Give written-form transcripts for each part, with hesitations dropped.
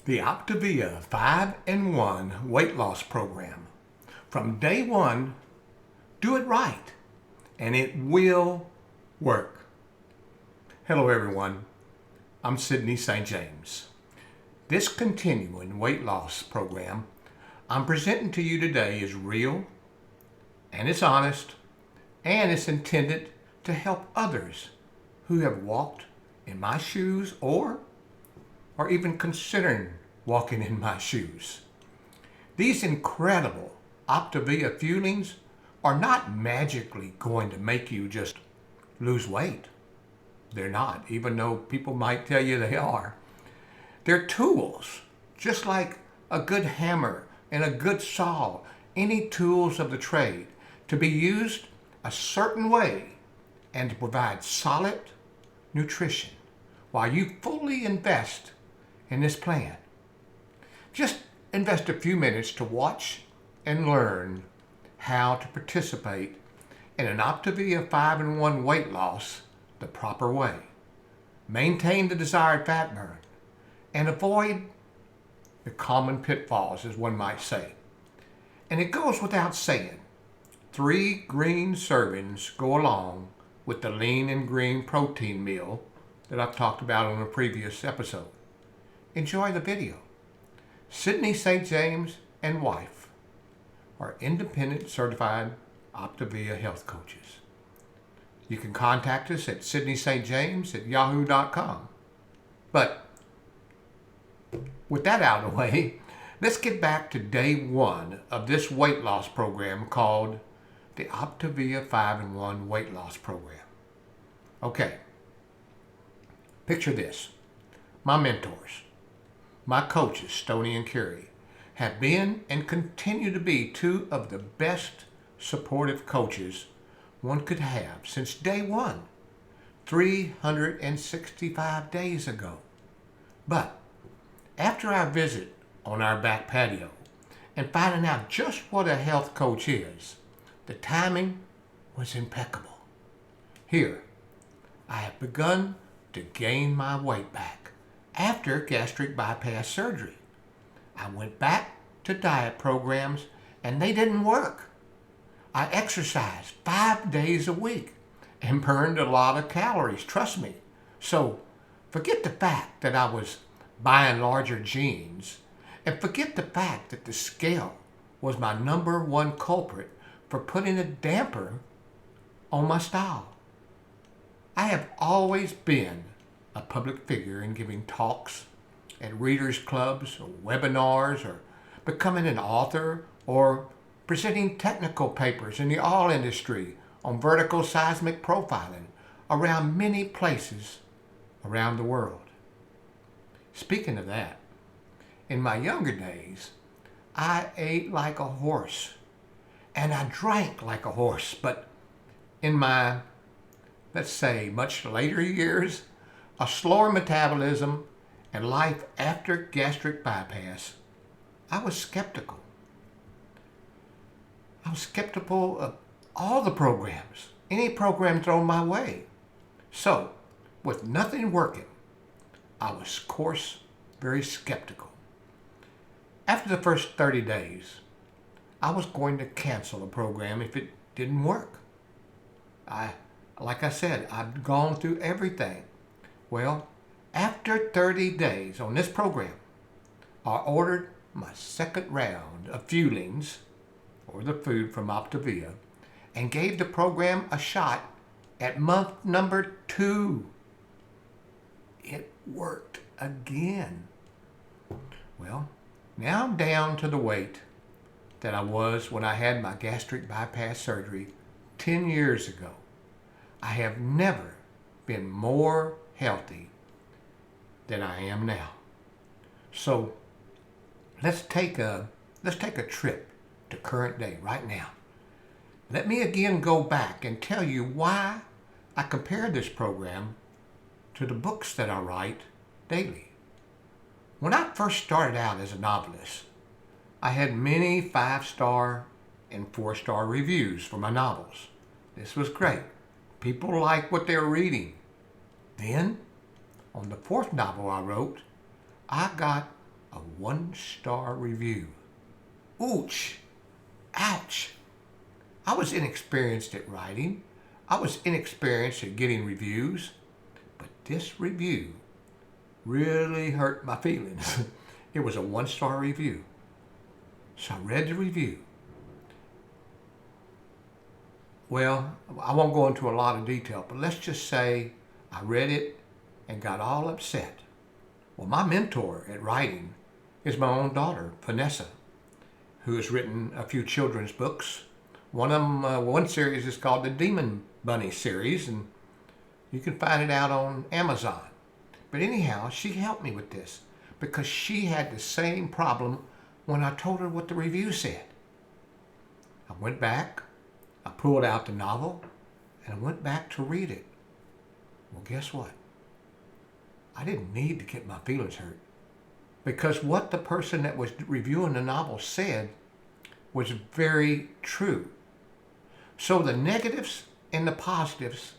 The Optavia 5-in-1 weight loss program. From day one, do it right, and it will work. Hello everyone, I'm Sidney St. James. This continuing weight loss program I'm presenting to you today is real, and it's honest, and it's intended to help others who have walked in my shoes or are even considering walking in my shoes. These incredible Optavia fuelings are not magically going to make you just lose weight. They're not, even though people might tell you they are. They're tools, just like a good hammer and a good saw, any tools of the trade, to be used a certain way and to provide solid nutrition while you fully invest in this plan. Just invest a few minutes to watch and learn how to participate in an Optavia 5-in-1 weight loss the proper way. Maintain the desired fat burn and avoid the common pitfalls, as one might say. And it goes without saying, 3 green servings go along with the lean and green protein meal that I've talked about on a previous episode. Enjoy the video. Sidney St. James and wife are independent certified Optavia health coaches. You can contact us at sidneystjames@yahoo.com. But with that out of the way, let's get back to day one of this weight loss program called the Optavia 5-in-1 weight loss program. Okay, picture this. My mentors, my coaches, Stoney and Carrie, have been and continue to be 2 of the best supportive coaches one could have since day one, 365 days ago. But after our visit on our back patio and finding out just what a health coach is, the timing was impeccable. Here, I have begun to gain my weight back after gastric bypass surgery. I went back to diet programs and they didn't work. I exercised 5 days a week and burned a lot of calories, trust me. So forget the fact that I was buying larger jeans, and forget the fact that the scale was my #1 culprit for putting a damper on my style. I have always been a public figure in giving talks at readers' clubs or webinars or becoming an author or presenting technical papers in the oil industry on vertical seismic profiling around many places around the world. Speaking of that, in my younger days, I ate like a horse and I drank like a horse, but in my, let's say, much later years, a slower metabolism and life after gastric bypass, I was skeptical. I was skeptical of all the programs, any program thrown my way. So, with nothing working, I was, of course, very skeptical. After the first 30 days, I was going to cancel the program if it didn't work. Like I said, I've gone through everything. Well, after 30 days on this program, I ordered my second round of fuelings, or the food from Optavia, and gave the program a shot at month number 2. It worked again. Well, now I'm down to the weight that I was when I had my gastric bypass surgery 10 years ago. I have never been more healthy than I am now. So let's take a trip to current day right now. Let me again go back and tell you why I compared this program to the books that I write daily. When I first started out as a novelist, I had many 5-star and 4-star reviews for my novels. This was great. People liked what they were reading. Then, on the 4th novel I wrote, I got a 1-star review. Ouch! Ouch! I was inexperienced at writing. I was inexperienced at getting reviews. But this review really hurt my feelings. It was a 1-star review. So I read the review. Well, I won't go into a lot of detail, but let's just say I read it and got all upset. Well, my mentor at writing is my own daughter, Vanessa, who has written a few children's books. One series is called the Demon Bunny series, and you can find it out on Amazon. But anyhow, she helped me with this because she had the same problem when I told her what the review said. I went back, I pulled out the novel, and I went back to read it. Well, guess what? I didn't need to get my feelings hurt because what the person that was reviewing the novel said was very true. So the negatives and the positives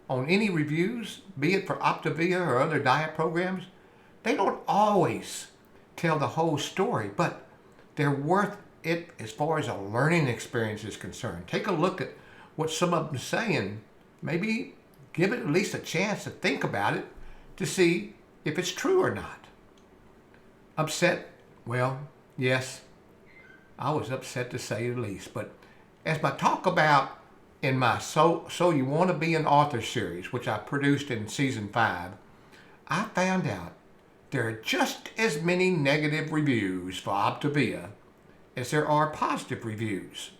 on any reviews, be it for Optavia or other diet programs, they don't always tell the whole story, but they're worth it as far as a learning experience is concerned. Take a look at what some of them are saying. Maybe give it at least a chance to think about it to see if it's true or not. Upset? Well, yes, I was upset to say the least. But as I talk about in my So You Want to Be an Author series, which I produced in season 5, I found out there are just as many negative reviews for Optavia as there are positive reviews.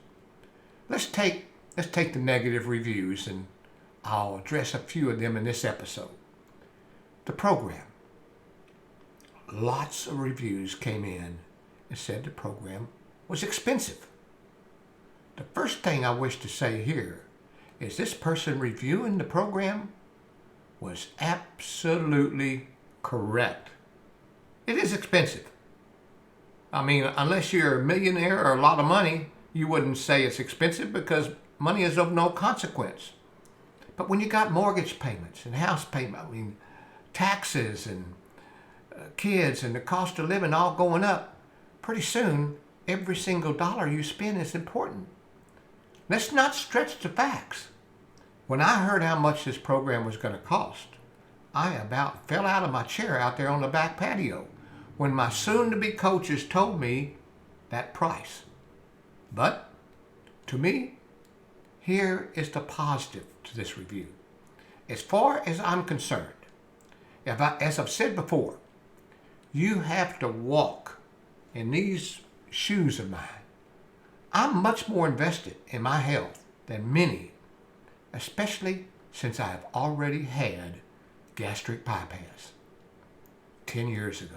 Let's take the negative reviews, and I'll address a few of them in this episode. The program. Lots of reviews came in and said the program was expensive. The first thing I wish to say here is this person reviewing the program was absolutely correct. It is expensive. I mean, unless you're a millionaire or a lot of money, you wouldn't say it's expensive because money is of no consequence. But when you got mortgage payments and house payment, taxes and kids and the cost of living all going up, pretty soon every single dollar you spend is important. Let's not stretch the facts. When I heard how much this program was going to cost, I about fell out of my chair out there on the back patio when my soon-to-be coaches told me that price. But to me, here is the positive to this review. As far as I'm concerned, as I've said before, you have to walk in these shoes of mine. I'm much more invested in my health than many, especially since I have already had gastric bypass 10 years ago.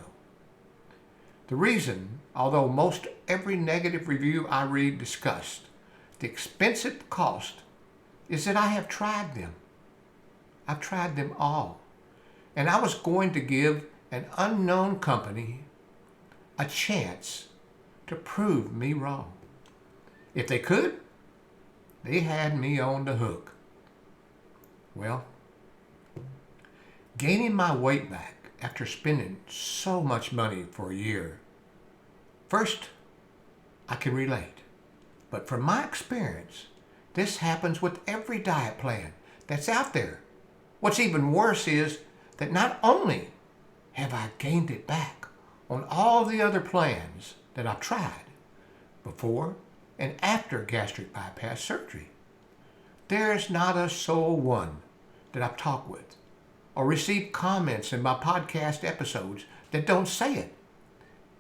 The reason, although most every negative review I read discussed the expensive cost, is that I have tried them. I've tried them all. And I was going to give an unknown company a chance to prove me wrong. If they could, they had me on the hook. Well, gaining my weight back after spending so much money for a year, first, I can relate. But from my experience, this happens with every diet plan that's out there. What's even worse is that not only have I gained it back on all the other plans that I've tried before and after gastric bypass surgery, there's not a soul one that I've talked with or received comments in my podcast episodes that don't say it.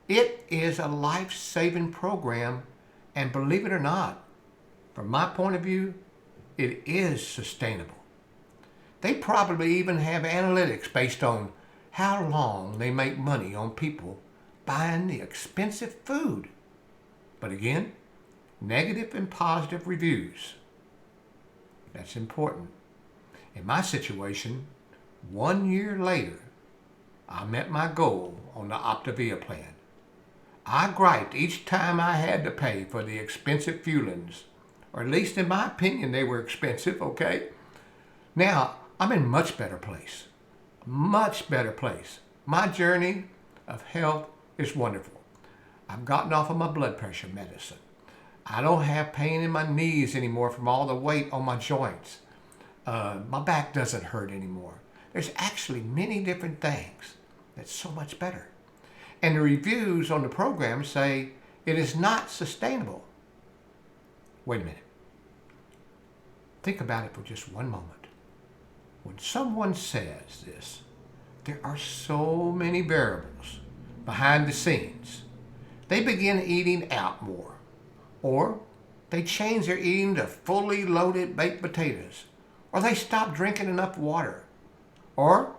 It is a life-saving program, and believe it or not, from my point of view, it is sustainable. They probably even have analytics based on how long they make money on people buying the expensive food. But again, negative and positive reviews. That's important. In my situation, 1 year later, I met my goal on the Optavia plan. I griped each time I had to pay for the expensive fuelings, or at least in my opinion they were expensive, okay? Now, I'm in much better place. Much better place. My journey of health is wonderful. I've gotten off of my blood pressure medicine. I don't have pain in my knees anymore from all the weight on my joints. My back doesn't hurt anymore. There's actually many different things that's so much better. And the reviews on the program say it is not sustainable. Wait a minute. Think about it for just one moment. When someone says this, there are so many variables behind the scenes. They begin eating out more, or they change their eating to fully loaded baked potatoes, or they stop drinking enough water, or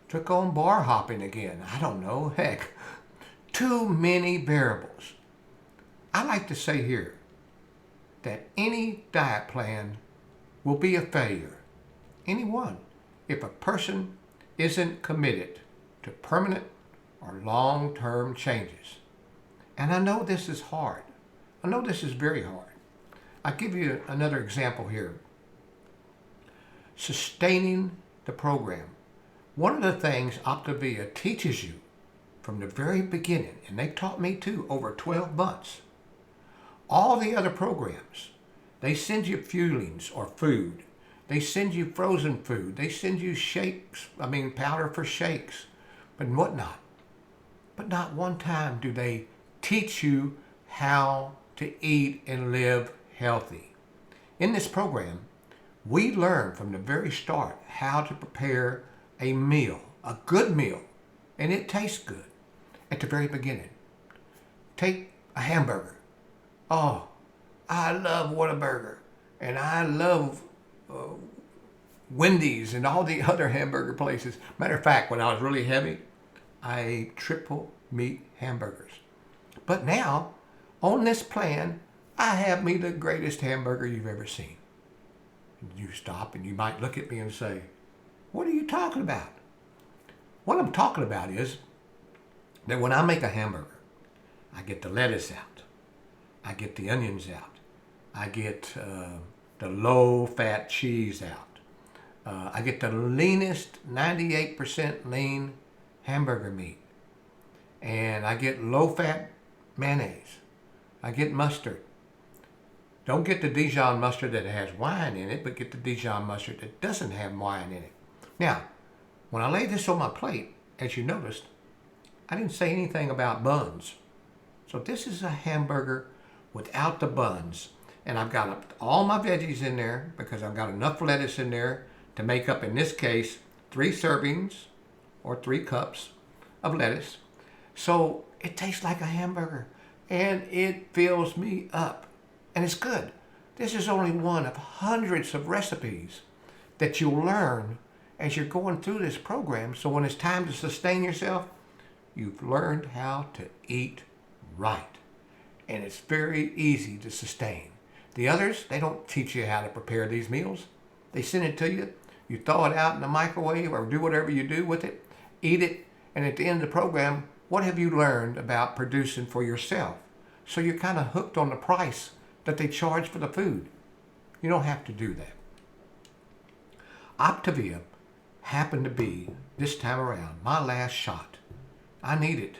took on bar hopping again. I don't know, heck, too many variables. I like to say here that any diet plan will be a failure, any one, if a person isn't committed to permanent or long-term changes. And I know this is hard. I know this is very hard. I'll give you another example here. Sustaining the program. One of the things Optavia teaches you from the very beginning, and they taught me too over 12 months, all the other programs, they send you fuelings or food. They send you frozen food. They send you powder for shakes and whatnot. But not one time do they teach you how to eat and live healthy. In this program, we learn from the very start how to prepare a meal, a good meal, and it tastes good at the very beginning. Take a hamburger. Oh, I love Whataburger, and I love Wendy's and all the other hamburger places. Matter of fact, when I was really heavy, I ate triple meat hamburgers. But now, on this plan, I have me the greatest hamburger you've ever seen. You stop and you might look at me and say, what are you talking about? What I'm talking about is that when I make a hamburger, I get the lettuce out. I get the onions out. I get the low-fat cheese out. I get the leanest 98% lean hamburger meat. And I get low-fat mayonnaise. I get mustard. Don't get the Dijon mustard that has wine in it, but get the Dijon mustard that doesn't have wine in it. Now, when I lay this on my plate, as you noticed, I didn't say anything about buns. So this is a hamburger without the buns. And I've got all my veggies in there because I've got enough lettuce in there to make up, in this case, 3 servings or 3 cups of lettuce. So it tastes like a hamburger and it fills me up. And it's good. This is only one of hundreds of recipes that you'll learn as you're going through this program. So when it's time to sustain yourself, you've learned how to eat right. And it's very easy to sustain. The others, they don't teach you how to prepare these meals. They send it to you. You throw it out in the microwave or do whatever you do with it. Eat it. And at the end of the program, what have you learned about producing for yourself? So you're kind of hooked on the price that they charge for the food. You don't have to do that. Optavia happened to be, this time around, my last shot. I needed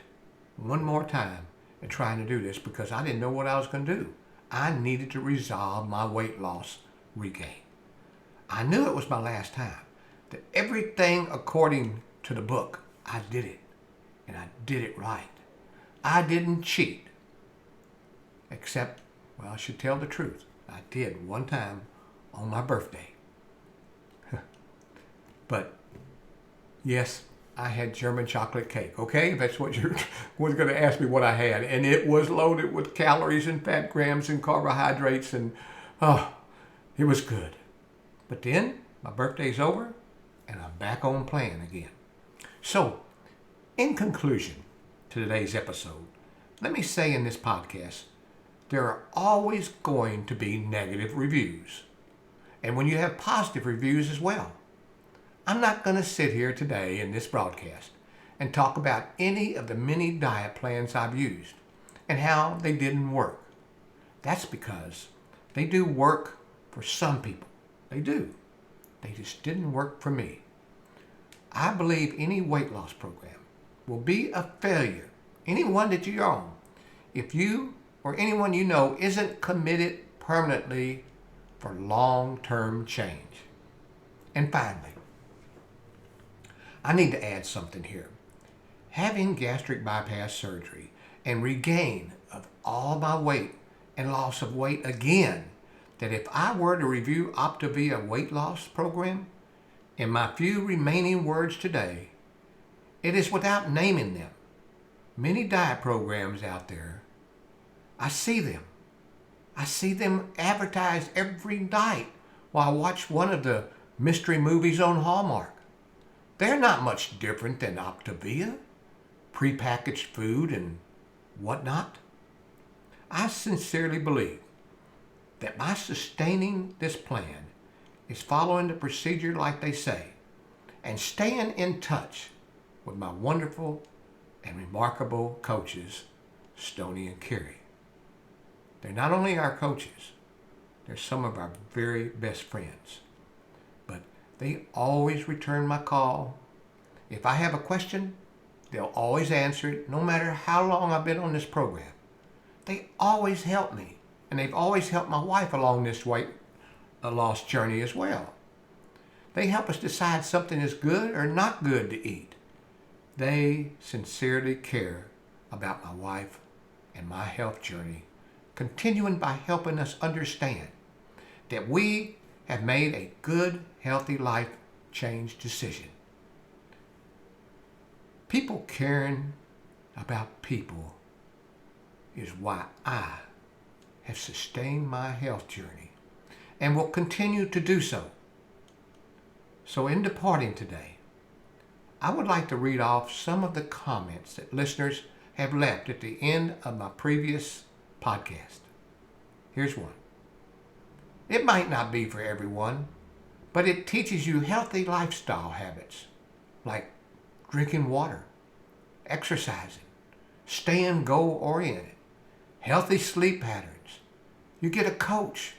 one more time at trying to do this because I didn't know what I was going to do. I needed to resolve my weight loss regain. I knew it was my last time. That everything according to the book, I did it. And I did it right. I didn't cheat. Except, well, I should tell the truth. I did one time on my birthday. But, yes, I had German chocolate cake, okay? That's what you was going to ask me what I had. And it was loaded with calories and fat grams and carbohydrates. And, it was good. But then, my birthday's over, and I'm back on plan again. So, in conclusion to today's episode, let me say in this podcast, there are always going to be negative reviews. And when you have positive reviews as well. I'm not going to sit here today in this broadcast and talk about any of the many diet plans I've used and how they didn't work. That's because they do work for some people. They do. They just didn't work for me. I believe any weight loss program will be a failure anyone that you own, if you or anyone you know isn't committed permanently for long-term change. And finally, I need to add something here. Having gastric bypass surgery and regain of all my weight and loss of weight again, that if I were to review Optavia weight loss program, in my few remaining words today, it is without naming them. Many diet programs out there, I see them. I see them advertised every night while I watch one of the mystery movies on Hallmark. They're not much different than Optavia, prepackaged food and whatnot. I sincerely believe that by sustaining this plan is following the procedure like they say and staying in touch with my wonderful and remarkable coaches, Stoney and Carrie. They're not only our coaches, they're some of our very best friends. But they always return my call. If I have a question, they'll always answer it, no matter how long I've been on this program. They always help me, and they've always helped my wife along this weight loss journey as well. They help us decide something is good or not good to eat. They sincerely care about my wife and my health journey, continuing by helping us understand that we have made a good, healthy life change decision. People caring about people is why I have sustained my health journey and will continue to do so. So in departing today, I would like to read off some of the comments that listeners have left at the end of my previous podcast. Here's one. It might not be for everyone, but it teaches you healthy lifestyle habits like drinking water, exercising, staying goal-oriented, healthy sleep patterns. You get a coach,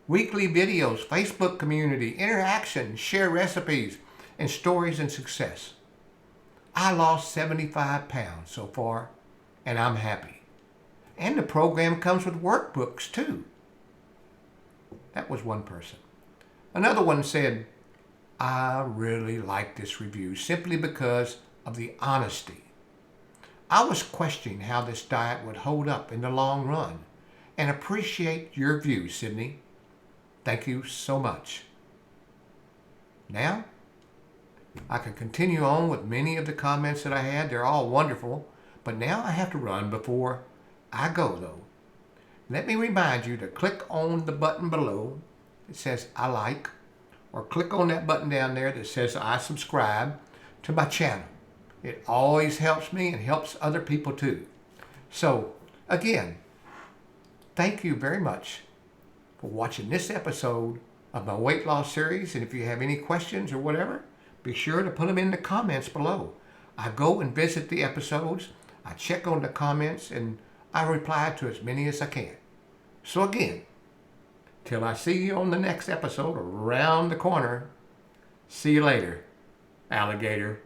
weekly videos, Facebook community, interaction, share recipes, and stories and success. I lost 75 pounds so far, and I'm happy. And the program comes with workbooks too. That was one person. Another one said, I really like this review simply because of the honesty. I was questioning how this diet would hold up in the long run and appreciate your view, Sidney. Thank you so much. Now, I can continue on with many of the comments that I had. They're all wonderful, but now I have to run before I go though. Let me remind you to click on the button below that says I like, or click on that button down there that says I subscribe to my channel. It always helps me and helps other people too. So again, thank you very much for watching this episode of my weight loss series. And if you have any questions or whatever, be sure to put them in the comments below. I go and visit the episodes, I check on the comments, and I reply to as many as I can. So again, till I see you on the next episode around the corner, see you later, alligator.